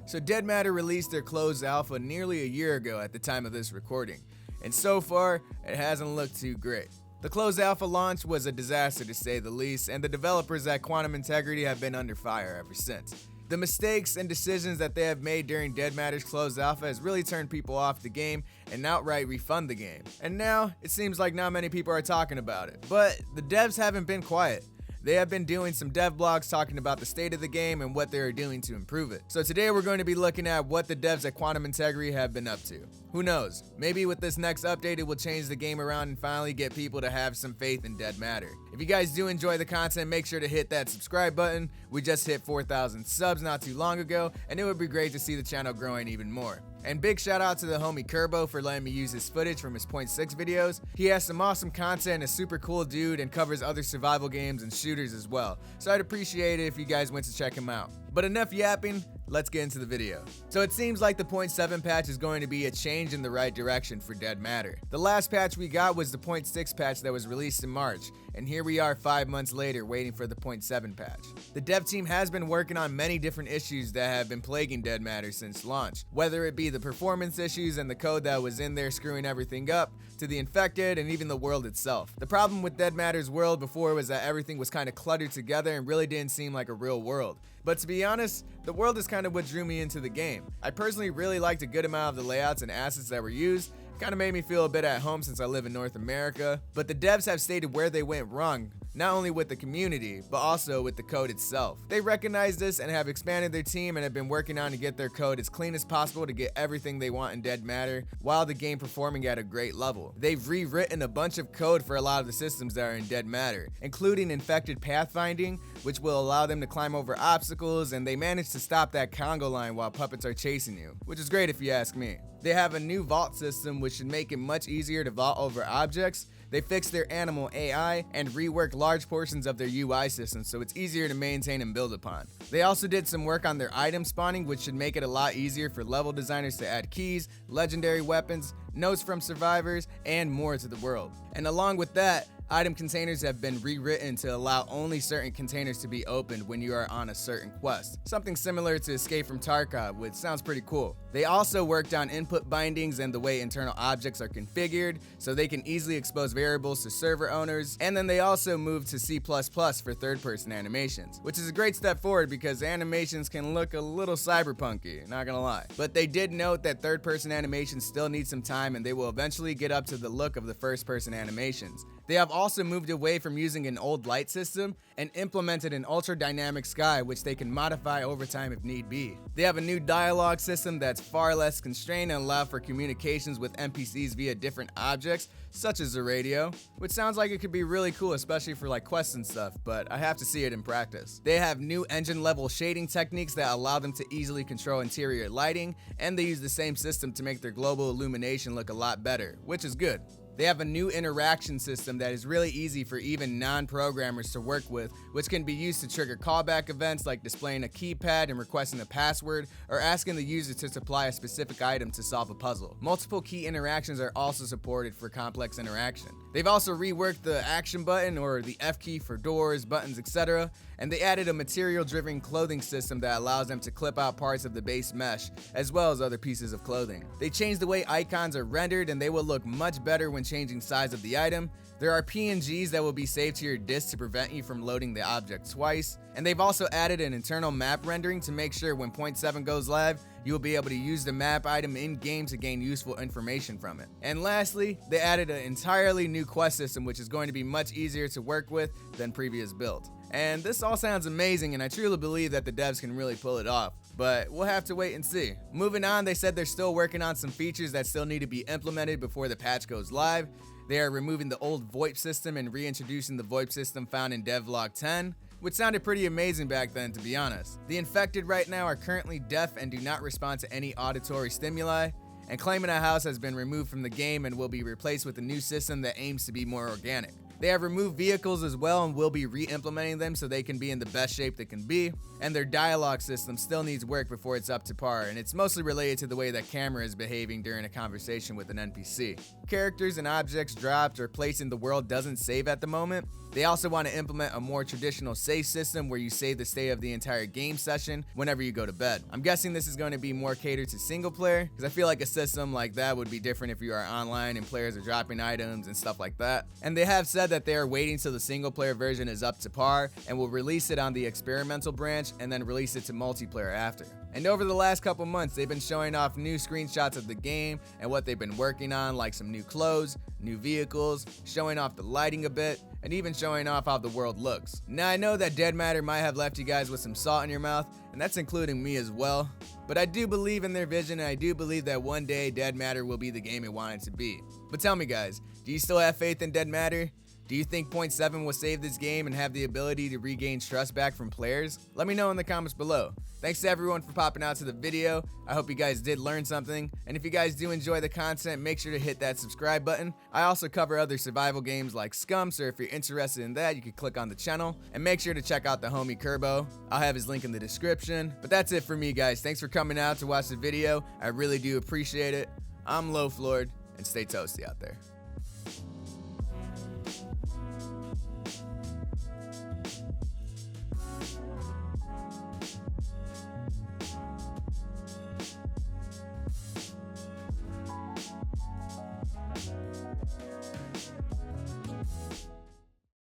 So Dead Matter released their closed alpha nearly a year ago at the time of this recording, and so far, it hasn't looked too great. The closed alpha launch was a disaster to say the least, and the developers at Quantum Integrity have been under fire ever since. The mistakes and decisions that they have made during Dead Matter's closed alpha has really turned people off the game and outright refund the game. And now, it seems like not many people are talking about it. But the devs haven't been quiet. They have been doing some dev blogs talking about the state of the game and what they are doing to improve it. So today we're going to be looking at what the devs at Quantum Integrity have been up to. Who knows, maybe with this next update it will change the game around and finally get people to have some faith in Dead Matter. If you guys do enjoy the content, make sure to hit that subscribe button. We just hit 4,000 subs not too long ago, and it would be great to see the channel growing even more. And big shout out to the homie Kerbo for letting me use his footage from his .6 videos. He has some awesome content, a super cool dude, and covers other survival games and shooters as well. So I'd appreciate it if you guys went to check him out. But enough yapping, let's get into the video. So it seems like the .7 patch is going to be a change in the right direction for Dead Matter. The last patch we got was the .6 patch that was released in March, and here we are 5 months later waiting for the .7 patch. The dev team has been working on many different issues that have been plaguing Dead Matter since launch, whether it be the performance issues and the code that was in there screwing everything up, to the infected and even the world itself. The problem with Dead Matter's world before was that everything was kind of cluttered together and really didn't seem like a real world. But to be honest, the world is kind of what drew me into the game. I personally really liked a good amount of the layouts and assets that were used. It kind of made me feel a bit at home since I live in North America, but the devs have stated where they went wrong, not only with the community, but also with the code itself. They recognize this and have expanded their team and have been working on to get their code as clean as possible to get everything they want in Dead Matter while the game performing at a great level. They've rewritten a bunch of code for a lot of the systems that are in Dead Matter, including infected pathfinding, which will allow them to climb over obstacles, and they managed to stop that Congo line while puppets are chasing you, which is great if you ask me. They have a new vault system which should make it much easier to vault over objects. They fixed their animal AI and reworked large portions of their UI system so it's easier to maintain and build upon. They also did some work on their item spawning, which should make it a lot easier for level designers to add keys, legendary weapons, notes from survivors, and more to the world. And along with that, item containers have been rewritten to allow only certain containers to be opened when you are on a certain quest. Something similar to Escape from Tarkov, which sounds pretty cool. They also worked on input bindings and the way internal objects are configured so they can easily expose variables to server owners. And then they also moved to C++ for third-person animations, which is a great step forward because animations can look a little cyberpunky, not gonna lie. But they did note that third-person animations still need some time and they will eventually get up to the look of the first-person animations. They have also moved away from using an old light system and implemented an ultra dynamic sky which they can modify over time if need be. They have a new dialogue system that's far less constrained and allow for communications with NPCs via different objects such as the radio, which sounds like it could be really cool especially for like quests and stuff, but I have to see it in practice. They have new engine level shading techniques that allow them to easily control interior lighting, and they use the same system to make their global illumination look a lot better, which is good. They have a new interaction system that is really easy for even non-programmers to work with, which can be used to trigger callback events like displaying a keypad and requesting a password, or asking the user to supply a specific item to solve a puzzle. Multiple key interactions are also supported for complex interaction. They've also reworked the action button or the F key for doors, buttons, etc., and they added a material-driven clothing system that allows them to clip out parts of the base mesh, as well as other pieces of clothing. They changed the way icons are rendered and they will look much better when changing size of the item. There are PNGs that will be saved to your disk to prevent you from loading the object twice, and they've also added an internal map rendering to make sure when .7 goes live, you will be able to use the map item in-game to gain useful information from it. And lastly, they added an entirely new quest system which is going to be much easier to work with than previous builds. And this all sounds amazing and I truly believe that the devs can really pull it off, but we'll have to wait and see. Moving on, they said they're still working on some features that still need to be implemented before the patch goes live. They are removing the old VoIP system and reintroducing the VoIP system found in devlog 10, which sounded pretty amazing back then, to be honest. The infected right now are currently deaf and do not respond to any auditory stimuli, and claiming a house has been removed from the game and will be replaced with a new system that aims to be more organic. They have removed vehicles as well and will be re-implementing them so they can be in the best shape they can be, and their dialogue system still needs work before it's up to par, and it's mostly related to the way that camera is behaving during a conversation with an NPC. Characters and objects dropped or placed in the world doesn't save at the moment, They also want to implement a more traditional save system where you save the state of the entire game session whenever you go to bed. I'm guessing this is going to be more catered to single player, because I feel like a system like that would be different if you are online and players are dropping items and stuff like that. And they have said that they are waiting till the single player version is up to par and will release it on the experimental branch and then release it to multiplayer after. And over the last couple months, they've been showing off new screenshots of the game and what they've been working on, like some new clothes, new vehicles, showing off the lighting a bit, and even showing off how the world looks. Now I know that Dead Matter might have left you guys with some salt in your mouth, and that's including me as well, but I do believe in their vision, and I do believe that one day Dead Matter will be the game it wanted to be. But tell me guys, do you still have faith in Dead Matter? Do you think 0.7 will save this game and have the ability to regain trust back from players? Let me know in the comments below. Thanks to everyone for popping out to the video. I hope you guys did learn something. And if you guys do enjoy the content, make sure to hit that subscribe button. I also cover other survival games like Scum, so if you're interested in that, you can click on the channel. And make sure to check out the homie Kerbo. I'll have his link in the description. But that's it for me, guys. Thanks for coming out to watch the video. I really do appreciate it. I'm Loaf Lord, and stay toasty out there.